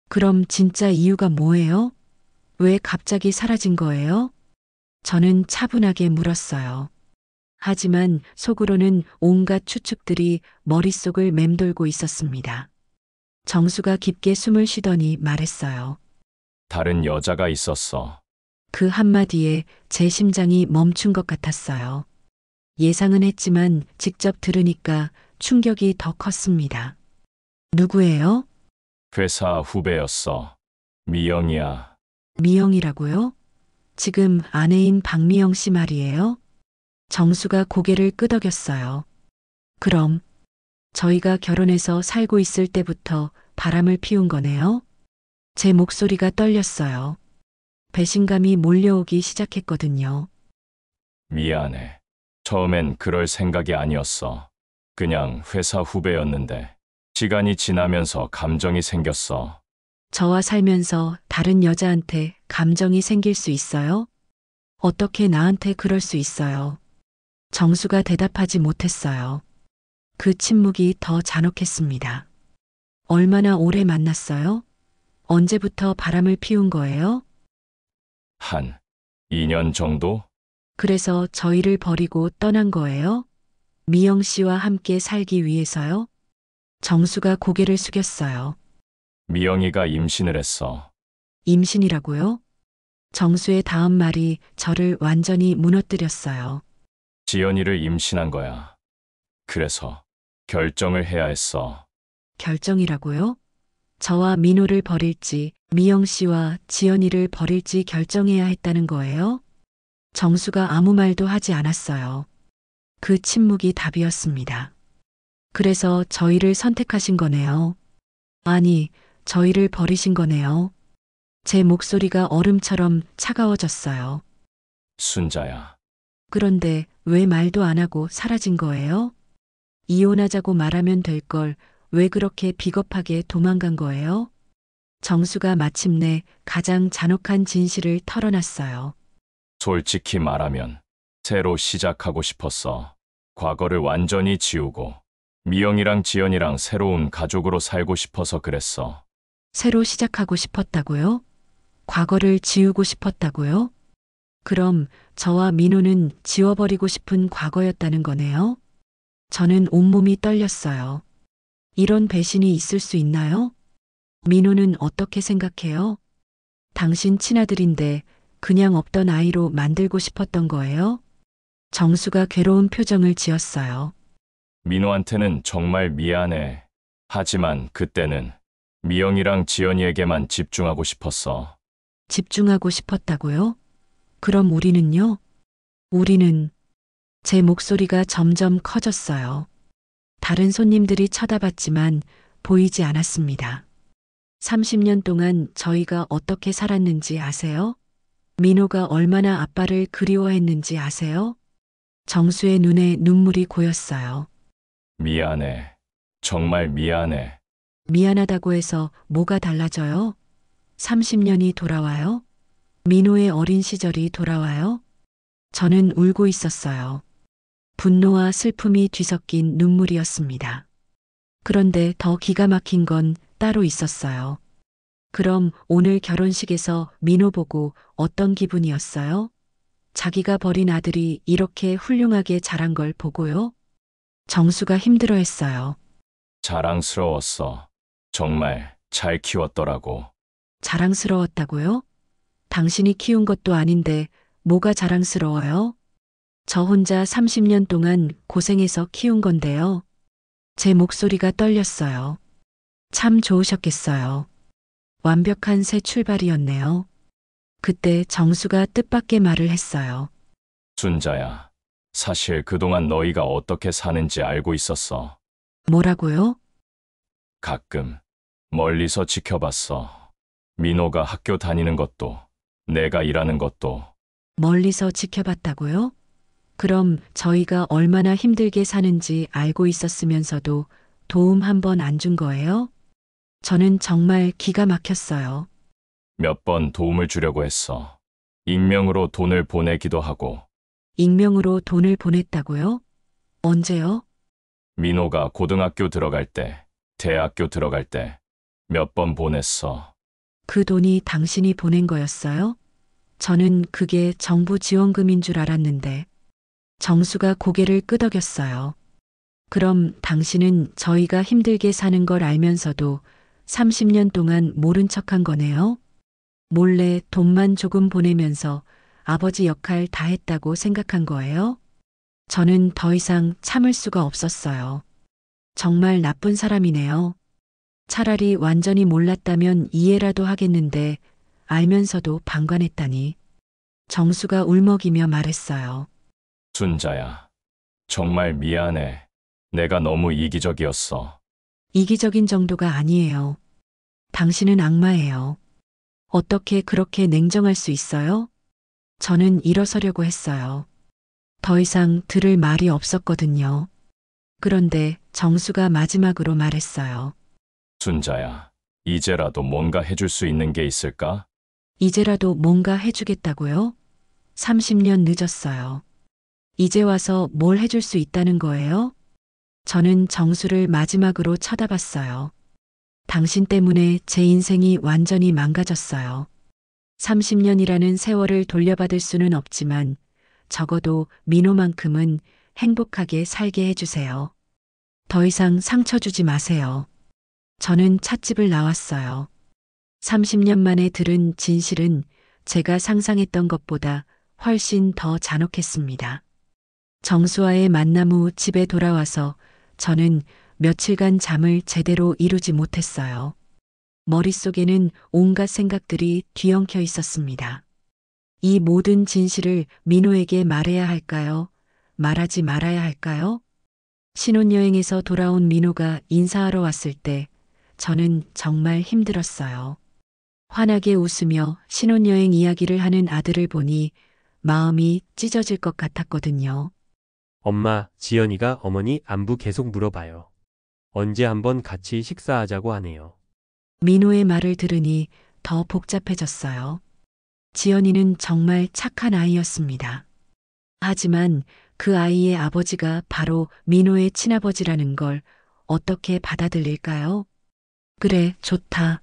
그럼 진짜 이유가 뭐예요? 왜 갑자기 사라진 거예요? 저는 차분하게 물었어요. 하지만 속으로는 온갖 추측들이 머릿속을 맴돌고 있었습니다. 정수가 깊게 숨을 쉬더니 말했어요. 다른 여자가 있었어. 그 한마디에 제 심장이 멈춘 것 같았어요. 예상은 했지만 직접 들으니까 충격이 더 컸습니다. 누구예요? 회사 후배였어. 미영이야. 미영이라고요? 지금 아내인 박미영 씨 말이에요? 정수가 고개를 끄덕였어요. 그럼 저희가 결혼해서 살고 있을 때부터 바람을 피운 거네요? 제 목소리가 떨렸어요. 배신감이 몰려오기 시작했거든요. 미안해. 처음엔 그럴 생각이 아니었어. 그냥 회사 후배였는데 시간이 지나면서 감정이 생겼어. 저와 살면서 다른 여자한테 감정이 생길 수 있어요? 어떻게 나한테 그럴 수 있어요? 정수가 대답하지 못했어요. 그 침묵이 더 잔혹했습니다. 얼마나 오래 만났어요? 언제부터 바람을 피운 거예요? 한 2년 정도? 그래서 저희를 버리고 떠난 거예요? 미영 씨와 함께 살기 위해서요? 정수가 고개를 숙였어요. 미영이가 임신을 했어. 임신이라고요? 정수의 다음 말이 저를 완전히 무너뜨렸어요. 지연이를 임신한 거야. 그래서 결정을 해야 했어. 결정이라고요? 저와 민호를 버릴지, 미영 씨와 지연이를 버릴지 결정해야 했다는 거예요? 정수가 아무 말도 하지 않았어요. 그 침묵이 답이었습니다. 그래서 저희를 선택하신 거네요. 아니, 저희를 버리신 거네요. 제 목소리가 얼음처럼 차가워졌어요. 순자야. 그런데 왜 말도 안 하고 사라진 거예요? 이혼하자고 말하면 될 걸 왜 그렇게 비겁하게 도망간 거예요? 정수가 마침내 가장 잔혹한 진실을 털어놨어요. 솔직히 말하면 새로 시작하고 싶었어. 과거를 완전히 지우고 미영이랑 지연이랑 새로운 가족으로 살고 싶어서 그랬어. 새로 시작하고 싶었다고요? 과거를 지우고 싶었다고요? 그럼 저와 민호는 지워버리고 싶은 과거였다는 거네요? 저는 온몸이 떨렸어요. 이런 배신이 있을 수 있나요? 민호는 어떻게 생각해요? 당신 친아들인데 그냥 없던 아이로 만들고 싶었던 거예요? 정수가 괴로운 표정을 지었어요. 민호한테는 정말 미안해. 하지만 그때는 미영이랑 지연이에게만 집중하고 싶었어. 집중하고 싶었다고요? 그럼 우리는요? 우리는 제 목소리가 점점 커졌어요. 다른 손님들이 쳐다봤지만 보이지 않았습니다. 30년 동안 저희가 어떻게 살았는지 아세요? 민호가 얼마나 아빠를 그리워했는지 아세요? 정수의 눈에 눈물이 고였어요. 미안해. 정말 미안해. 미안하다고 해서 뭐가 달라져요? 30년이 돌아와요? 민호의 어린 시절이 돌아와요? 저는 울고 있었어요. 분노와 슬픔이 뒤섞인 눈물이었습니다. 그런데 더 기가 막힌 건 따로 있었어요. 그럼 오늘 결혼식에서 민호 보고 어떤 기분이었어요? 자기가 버린 아들이 이렇게 훌륭하게 자란 걸 보고요? 정수가 힘들어했어요. 자랑스러웠어. 정말 잘 키웠더라고. 자랑스러웠다고요? 당신이 키운 것도 아닌데 뭐가 자랑스러워요? 저 혼자 30년 동안 고생해서 키운 건데요. 제 목소리가 떨렸어요. 참 좋으셨겠어요. 완벽한 새 출발이었네요. 그때 정수가 뜻밖의 말을 했어요. 순자야, 사실 그동안 너희가 어떻게 사는지 알고 있었어. 뭐라고요? 가끔 멀리서 지켜봤어. 민호가 학교 다니는 것도, 내가 일하는 것도. 멀리서 지켜봤다고요? 그럼 저희가 얼마나 힘들게 사는지 알고 있었으면서도 도움 한 번 안 준 거예요? 저는 정말 기가 막혔어요. 몇 번 도움을 주려고 했어. 익명으로 돈을 보내기도 하고. 익명으로 돈을 보냈다고요? 언제요? 민호가 고등학교 들어갈 때, 대학교 들어갈 때 몇 번 보냈어. 그 돈이 당신이 보낸 거였어요? 저는 그게 정부 지원금인 줄 알았는데. 정수가 고개를 끄덕였어요. 그럼 당신은 저희가 힘들게 사는 걸 알면서도 30년 동안 모른 척한 거네요? 몰래 돈만 조금 보내면서 아버지 역할 다 했다고 생각한 거예요? 저는 더 이상 참을 수가 없었어요. 정말 나쁜 사람이네요. 차라리 완전히 몰랐다면 이해라도 하겠는데 알면서도 방관했다니. 정수가 울먹이며 말했어요. 순자야, 정말 미안해. 내가 너무 이기적이었어. 이기적인 정도가 아니에요. 당신은 악마예요. 어떻게 그렇게 냉정할 수 있어요? 저는 일어서려고 했어요. 더 이상 들을 말이 없었거든요. 그런데 정수가 마지막으로 말했어요. 순자야, 이제라도 뭔가 해줄 수 있는 게 있을까? 이제라도 뭔가 해주겠다고요? 30년 늦었어요. 이제 와서 뭘 해줄 수 있다는 거예요? 저는 정수를 마지막으로 쳐다봤어요. 당신 때문에 제 인생이 완전히 망가졌어요. 30년이라는 세월을 돌려받을 수는 없지만 적어도 민호만큼은 행복하게 살게 해주세요. 더 이상 상처 주지 마세요. 저는 찻집을 나왔어요. 30년 만에 들은 진실은 제가 상상했던 것보다 훨씬 더 잔혹했습니다. 정수와의 만남 후 집에 돌아와서 저는 며칠간 잠을 제대로 이루지 못했어요. 머릿속에는 온갖 생각들이 뒤엉켜 있었습니다. 이 모든 진실을 민호에게 말해야 할까요? 말하지 말아야 할까요? 신혼여행에서 돌아온 민호가 인사하러 왔을 때 저는 정말 힘들었어요. 환하게 웃으며 신혼여행 이야기를 하는 아들을 보니 마음이 찢어질 것 같았거든요. 엄마, 지연이가 어머니 안부 계속 물어봐요. 언제 한번 같이 식사하자고 하네요. 민호의 말을 들으니 더 복잡해졌어요. 지연이는 정말 착한 아이였습니다. 하지만 그 아이의 아버지가 바로 민호의 친아버지라는 걸 어떻게 받아들일까요? 그래, 좋다.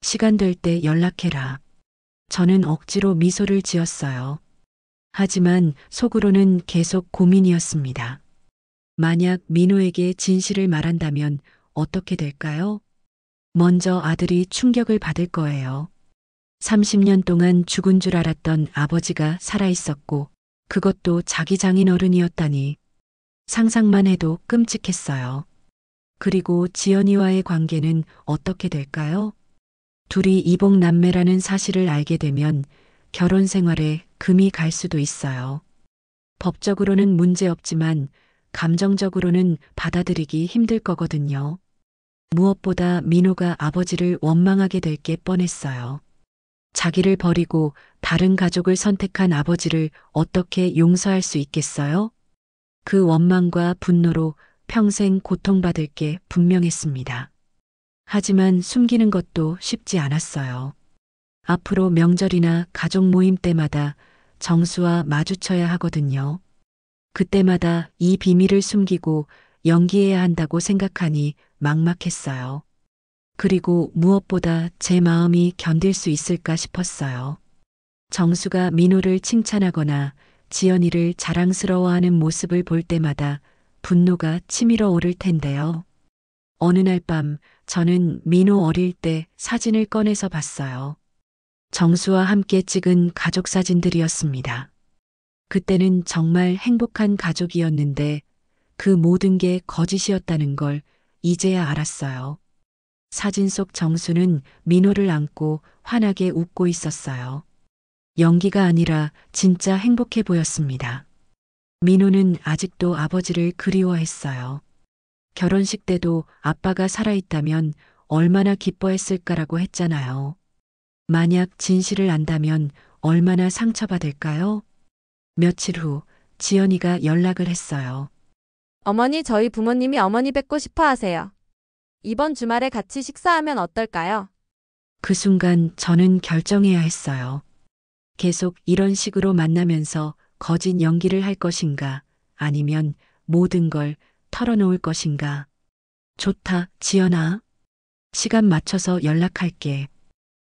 시간 될 때 연락해라. 저는 억지로 미소를 지었어요. 하지만 속으로는 계속 고민이었습니다. 만약 민호에게 진실을 말한다면 어떻게 될까요? 먼저 아들이 충격을 받을 거예요. 30년 동안 죽은 줄 알았던 아버지가 살아있었고 그것도 자기 장인 어른이었다니 상상만 해도 끔찍했어요. 그리고 지연이와의 관계는 어떻게 될까요? 둘이 이복남매라는 사실을 알게 되면 결혼 생활에 금이 갈 수도 있어요. 법적으로는 문제없지만 감정적으로는 받아들이기 힘들 거거든요. 무엇보다 민호가 아버지를 원망하게 될 게 뻔했어요. 자기를 버리고 다른 가족을 선택한 아버지를 어떻게 용서할 수 있겠어요? 그 원망과 분노로 평생 고통받을 게 분명했습니다. 하지만 숨기는 것도 쉽지 않았어요. 앞으로 명절이나 가족 모임 때마다 정수와 마주쳐야 하거든요. 그때마다 이 비밀을 숨기고 연기해야 한다고 생각하니 막막했어요. 그리고 무엇보다 제 마음이 견딜 수 있을까 싶었어요. 정수가 민호를 칭찬하거나 지연이를 자랑스러워하는 모습을 볼 때마다 분노가 치밀어 오를 텐데요. 어느 날 밤 저는 민호 어릴 때 사진을 꺼내서 봤어요. 정수와 함께 찍은 가족 사진들이었습니다. 그때는 정말 행복한 가족이었는데 그 모든 게 거짓이었다는 걸 이제야 알았어요. 사진 속 정수는 민호를 안고 환하게 웃고 있었어요. 연기가 아니라 진짜 행복해 보였습니다. 민호는 아직도 아버지를 그리워했어요. 결혼식 때도 아빠가 살아있다면 얼마나 기뻐했을까라고 했잖아요. 만약 진실을 안다면 얼마나 상처받을까요? 며칠 후 지연이가 연락을 했어요. 어머니, 저희 부모님이 어머니 뵙고 싶어 하세요. 이번 주말에 같이 식사하면 어떨까요? 그 순간 저는 결정해야 했어요. 계속 이런 식으로 만나면서 거짓 연기를 할 것인가, 아니면 모든 걸 털어놓을 것인가. 좋다, 지연아. 시간 맞춰서 연락할게.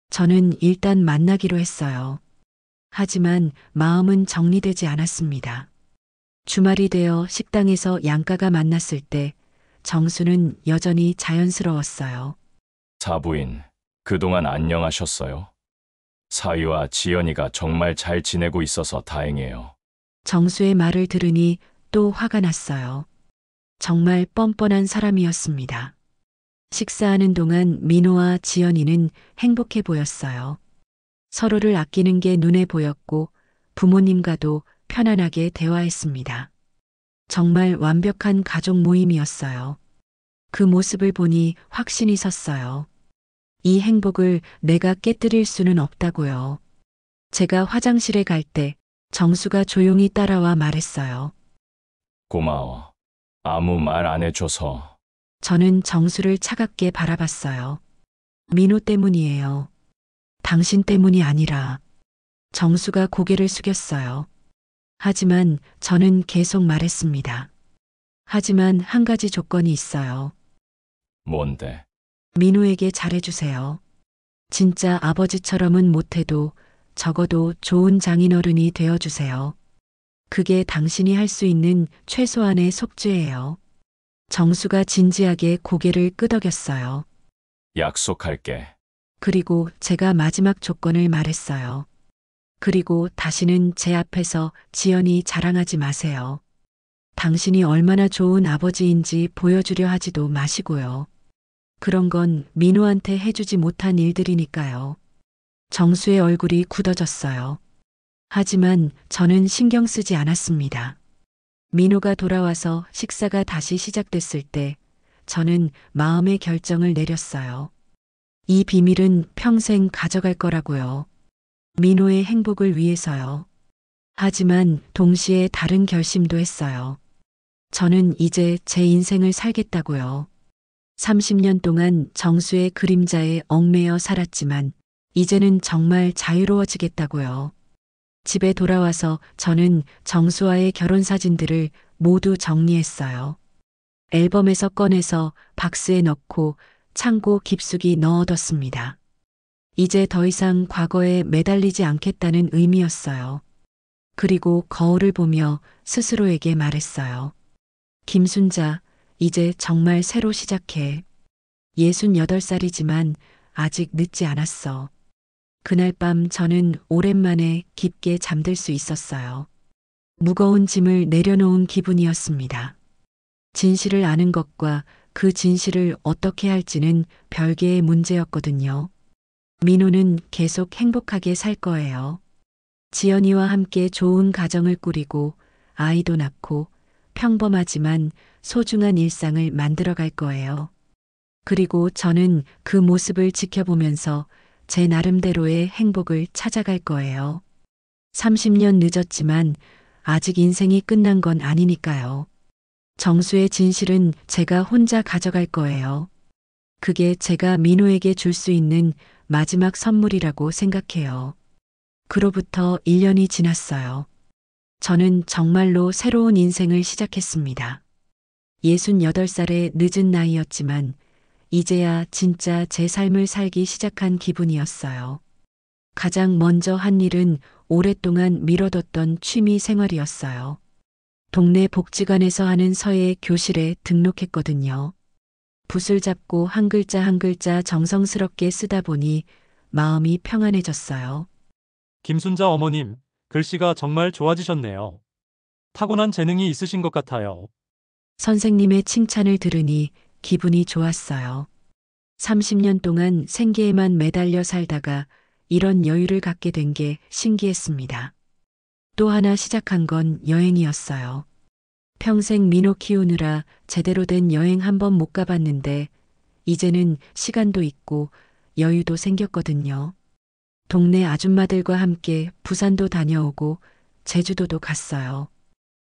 저는 일단 만나기로 했어요. 하지만 마음은 정리되지 않았습니다. 주말이 되어 식당에서 양가가 만났을 때 정수는 여전히 자연스러웠어요. 사부인, 그동안 안녕하셨어요? 사위와 지연이가 정말 잘 지내고 있어서 다행이에요. 정수의 말을 들으니 또 화가 났어요. 정말 뻔뻔한 사람이었습니다. 식사하는 동안 민호와 지연이는 행복해 보였어요. 서로를 아끼는 게 눈에 보였고 부모님과도 편안하게 대화했습니다. 정말 완벽한 가족 모임이었어요. 그 모습을 보니 확신이 섰어요. 이 행복을 내가 깨뜨릴 수는 없다고요. 제가 화장실에 갈 때 정수가 조용히 따라와 말했어요. 고마워. 아무 말 안 해줘서. 저는 정수를 차갑게 바라봤어요. 민호 때문이에요. 당신 때문이 아니라. 정수가 고개를 숙였어요. 하지만 저는 계속 말했습니다. 하지만 한 가지 조건이 있어요. 뭔데? 민호에게 잘해주세요. 진짜 아버지처럼은 못해도 적어도 좋은 장인어른이 되어주세요. 그게 당신이 할 수 있는 최소한의 속죄예요. 정수가 진지하게 고개를 끄덕였어요. 약속할게. 그리고 제가 마지막 조건을 말했어요. 그리고 다시는 제 앞에서 지연이 자랑하지 마세요. 당신이 얼마나 좋은 아버지인지 보여주려 하지도 마시고요. 그런 건 민호한테 해주지 못한 일들이니까요. 정수의 얼굴이 굳어졌어요. 하지만 저는 신경 쓰지 않았습니다. 민호가 돌아와서 식사가 다시 시작됐을 때 저는 마음의 결정을 내렸어요. 이 비밀은 평생 가져갈 거라고요. 민호의 행복을 위해서요. 하지만 동시에 다른 결심도 했어요. 저는 이제 제 인생을 살겠다고요. 30년 동안 정수의 그림자에 얽매여 살았지만 이제는 정말 자유로워지겠다고요. 집에 돌아와서 저는 정수와의 결혼 사진들을 모두 정리했어요. 앨범에서 꺼내서 박스에 넣고 창고 깊숙이 넣어뒀습니다. 이제 더 이상 과거에 매달리지 않겠다는 의미였어요. 그리고 거울을 보며 스스로에게 말했어요. 김순자, 이제 정말 새로 시작해. 68살이지만 아직 늦지 않았어. 그날 밤 저는 오랜만에 깊게 잠들 수 있었어요. 무거운 짐을 내려놓은 기분이었습니다. 진실을 아는 것과 그 진실을 어떻게 할지는 별개의 문제였거든요. 민호는 계속 행복하게 살 거예요. 지연이와 함께 좋은 가정을 꾸리고 아이도 낳고 평범하지만 소중한 일상을 만들어갈 거예요. 그리고 저는 그 모습을 지켜보면서 제 나름대로의 행복을 찾아갈 거예요. 30년 늦었지만 아직 인생이 끝난 건 아니니까요. 정수의 진실은 제가 혼자 가져갈 거예요. 그게 제가 민호에게 줄 수 있는 마지막 선물이라고 생각해요. 그로부터 1년이 지났어요. 저는 정말로 새로운 인생을 시작했습니다. 68살의 늦은 나이였지만 이제야 진짜 제 삶을 살기 시작한 기분이었어요. 가장 먼저 한 일은 오랫동안 미뤄뒀던 취미 생활이었어요. 동네 복지관에서 하는 서예 교실에 등록했거든요. 붓을 잡고 한 글자 한 글자 정성스럽게 쓰다 보니 마음이 평안해졌어요. 김순자 어머님, 글씨가 정말 좋아지셨네요. 타고난 재능이 있으신 것 같아요. 선생님의 칭찬을 들으니 기분이 좋았어요. 30년 동안 생계에만 매달려 살다가 이런 여유를 갖게 된 게 신기했습니다. 또 하나 시작한 건 여행이었어요. 평생 민호 키우느라 제대로 된 여행 한 번 못 가봤는데 이제는 시간도 있고 여유도 생겼거든요. 동네 아줌마들과 함께 부산도 다녀오고 제주도도 갔어요.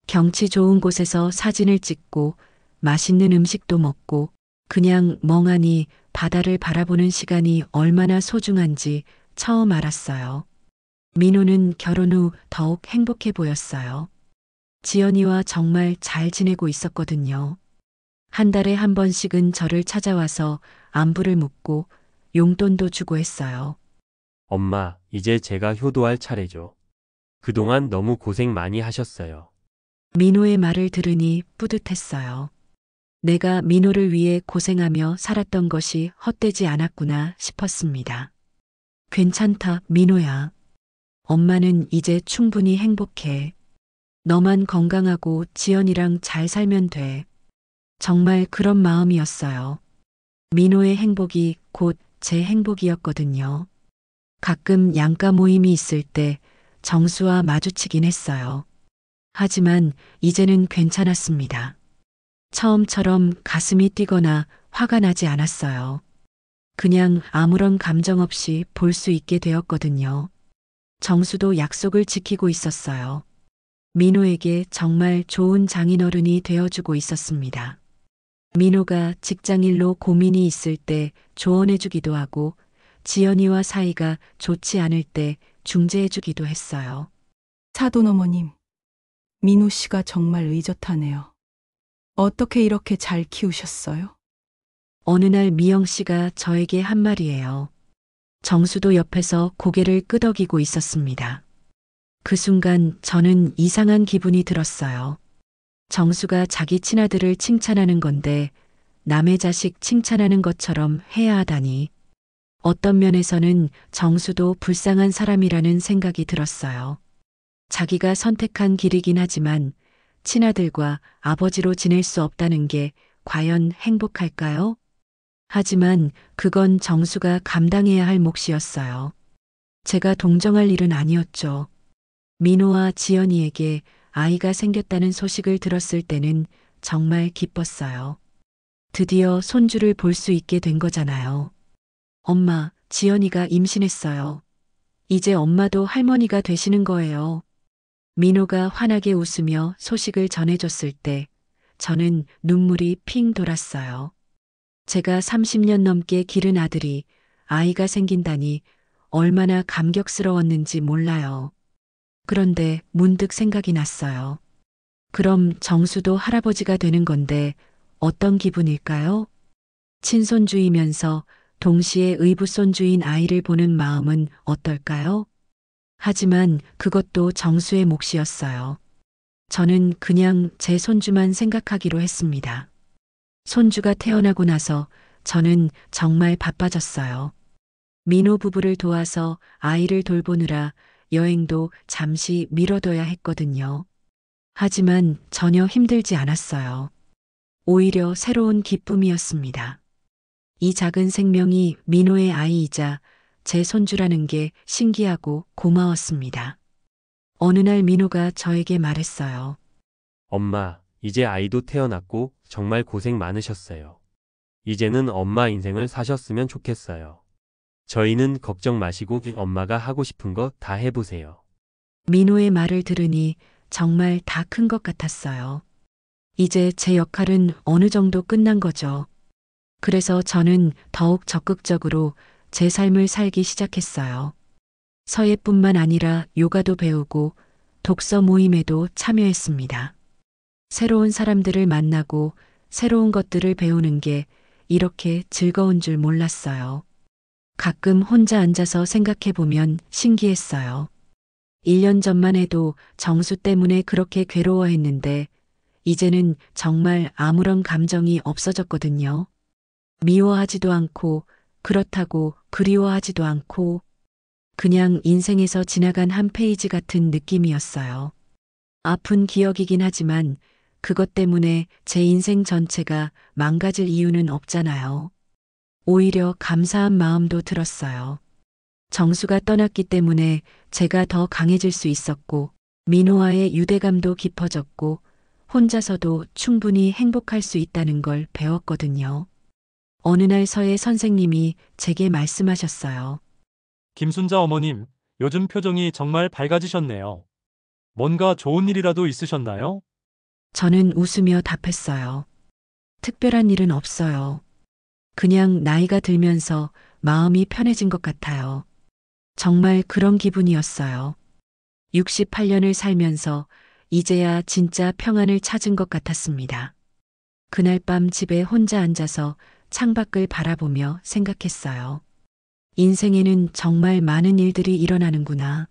경치 좋은 곳에서 사진을 찍고 맛있는 음식도 먹고 그냥 멍하니 바다를 바라보는 시간이 얼마나 소중한지 처음 알았어요. 민호는 결혼 후 더욱 행복해 보였어요. 지연이와 정말 잘 지내고 있었거든요. 한 달에 한 번씩은 저를 찾아와서 안부를 묻고 용돈도 주고 했어요. 엄마, 이제 제가 효도할 차례죠. 그동안 너무 고생 많이 하셨어요. 민호의 말을 들으니 뿌듯했어요. 내가 민호를 위해 고생하며 살았던 것이 헛되지 않았구나 싶었습니다. 괜찮다, 민호야. 엄마는 이제 충분히 행복해. 너만 건강하고 지연이랑 잘 살면 돼. 정말 그런 마음이었어요. 민호의 행복이 곧 제 행복이었거든요. 가끔 양가 모임이 있을 때 정수와 마주치긴 했어요. 하지만 이제는 괜찮았습니다. 처음처럼 가슴이 뛰거나 화가 나지 않았어요. 그냥 아무런 감정 없이 볼 수 있게 되었거든요. 정수도 약속을 지키고 있었어요. 민호에게 정말 좋은 장인어른이 되어주고 있었습니다. 민호가 직장일로 고민이 있을 때 조언해주기도 하고 지연이와 사이가 좋지 않을 때 중재해주기도 했어요. 사돈 어머님, 민호 씨가 정말 의젓하네요. 어떻게 이렇게 잘 키우셨어요? 어느 날 미영 씨가 저에게 한 말이에요. 정수도 옆에서 고개를 끄덕이고 있었습니다. 그 순간 저는 이상한 기분이 들었어요. 정수가 자기 친아들을 칭찬하는 건데 남의 자식 칭찬하는 것처럼 해야 하다니. 어떤 면에서는 정수도 불쌍한 사람이라는 생각이 들었어요. 자기가 선택한 길이긴 하지만 친아들과 아버지로 지낼 수 없다는 게 과연 행복할까요? 하지만 그건 정수가 감당해야 할 몫이었어요. 제가 동정할 일은 아니었죠. 민호와 지연이에게 아이가 생겼다는 소식을 들었을 때는 정말 기뻤어요. 드디어 손주를 볼 수 있게 된 거잖아요. 엄마, 지연이가 임신했어요. 이제 엄마도 할머니가 되시는 거예요. 민호가 환하게 웃으며 소식을 전해줬을 때 저는 눈물이 핑 돌았어요. 제가 30년 넘게 기른 아들이 아이가 생긴다니 얼마나 감격스러웠는지 몰라요. 그런데 문득 생각이 났어요. 그럼 정수도 할아버지가 되는 건데 어떤 기분일까요? 친손주이면서 동시에 의붓손주인 아이를 보는 마음은 어떨까요? 하지만 그것도 정수의 몫이었어요. 저는 그냥 제 손주만 생각하기로 했습니다. 손주가 태어나고 나서 저는 정말 바빠졌어요. 민호 부부를 도와서 아이를 돌보느라 여행도 잠시 미뤄둬야 했거든요. 하지만 전혀 힘들지 않았어요. 오히려 새로운 기쁨이었습니다. 이 작은 생명이 민호의 아이이자 제 손주라는 게 신기하고 고마웠습니다. 어느 날 민호가 저에게 말했어요. 엄마, 이제 아이도 태어났고 정말 고생 많으셨어요. 이제는 엄마 인생을 사셨으면 좋겠어요. 저희는 걱정 마시고 엄마가 하고 싶은 거 다 해보세요. 민호의 말을 들으니 정말 다 큰 것 같았어요. 이제 제 역할은 어느 정도 끝난 거죠. 그래서 저는 더욱 적극적으로 제 삶을 살기 시작했어요. 서예뿐만 아니라 요가도 배우고 독서 모임에도 참여했습니다. 새로운 사람들을 만나고 새로운 것들을 배우는 게 이렇게 즐거운 줄 몰랐어요. 가끔 혼자 앉아서 생각해보면 신기했어요. 1년 전만 해도 정수 때문에 그렇게 괴로워했는데 이제는 정말 아무런 감정이 없어졌거든요. 미워하지도 않고 그렇다고 그리워하지도 않고 그냥 인생에서 지나간 한 페이지 같은 느낌이었어요. 아픈 기억이긴 하지만 그것 때문에 제 인생 전체가 망가질 이유는 없잖아요. 오히려 감사한 마음도 들었어요. 정수가 떠났기 때문에 제가 더 강해질 수 있었고, 민호와의 유대감도 깊어졌고, 혼자서도 충분히 행복할 수 있다는 걸 배웠거든요. 어느 날 서예 선생님이 제게 말씀하셨어요. 김순자 어머님, 요즘 표정이 정말 밝아지셨네요. 뭔가 좋은 일이라도 있으셨나요? 저는 웃으며 답했어요. 특별한 일은 없어요. 그냥 나이가 들면서 마음이 편해진 것 같아요. 정말 그런 기분이었어요. 68년을 살면서 이제야 진짜 평안을 찾은 것 같았습니다. 그날 밤 집에 혼자 앉아서 창밖을 바라보며 생각했어요. 인생에는 정말 많은 일들이 일어나는구나.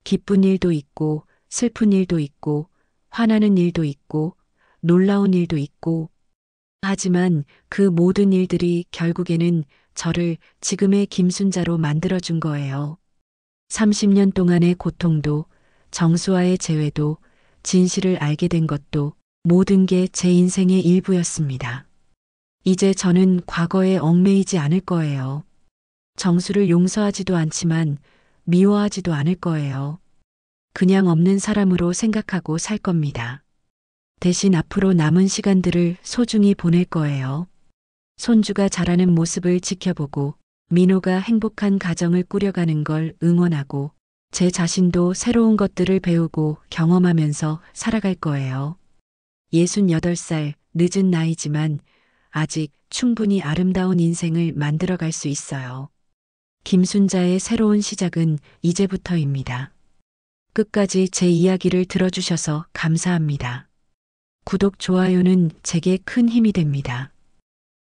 기쁜 일도 있고, 슬픈 일도 있고, 화나는 일도 있고, 놀라운 일도 있고, 하지만 그 모든 일들이 결국에는 저를 지금의 김순자로 만들어준 거예요. 30년 동안의 고통도, 정수와의 재회도, 진실을 알게 된 것도 모든 게 제 인생의 일부였습니다. 이제 저는 과거에 얽매이지 않을 거예요. 정수를 용서하지도 않지만 미워하지도 않을 거예요. 그냥 없는 사람으로 생각하고 살 겁니다. 대신 앞으로 남은 시간들을 소중히 보낼 거예요. 손주가 자라는 모습을 지켜보고 민호가 행복한 가정을 꾸려가는 걸 응원하고 제 자신도 새로운 것들을 배우고 경험하면서 살아갈 거예요. 68살 늦은 나이지만 아직 충분히 아름다운 인생을 만들어갈 수 있어요. 김순자의 새로운 시작은 이제부터입니다. 끝까지 제 이야기를 들어주셔서 감사합니다. 구독, 좋아요는 제게 큰 힘이 됩니다.